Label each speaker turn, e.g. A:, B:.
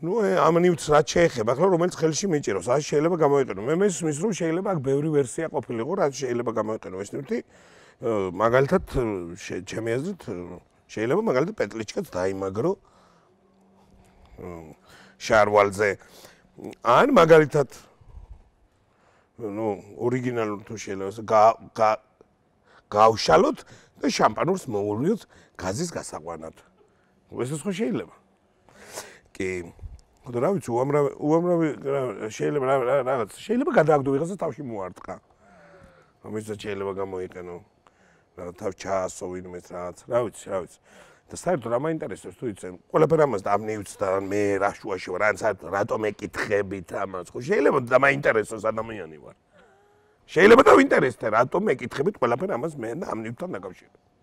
A: ნუ ამ ნივთს რაც შეეხება, ახლა რომელიც ხელში მიჭიროს, ასე შეიძლება გამოიყენო. მე მესმის რომ შეიძლება აქ ბევრი ვერსია ყოფილიყო, რაც შეიძლება გამოიყენო ეს ნივთი. მაგალითად, ჩემი აზრით, შეიძლება მაგალითად პეტლიჩკაც დაიმაგრო შარვალზე. ან მაგალითად ორიგინალურ თუ შეიძლება გავშალოთ და შამპანურს მოუვლიოთ გაზის გასაყვანად. ესეც ხო შეიძლება. კი. ხოდა რა ვიცი, უამრავი შეიძლება რაღაც შეიძლება გადააგდო ვიღაცა თავში მოარტყა. ამისაც შეიძლება გამოიყენო. თავ ჩაასო ვინმეს რაღაც. რა ვიცი. და საერთოდ რა მაინტერესებს თუ იცი, ყველაფერ ამას და ამ ნივთს და მე რა შუაში ვარ, ან საერთოდ რატომ ეკითხებით ამას, ხო შეიძლება და მაინტერესოს ადამიანი ვარ. შეიძლება დავინტერესდე, რატომ ეკითხებით ყველაფერ ამას მე და ამ ნივთთან დაკავშირებით.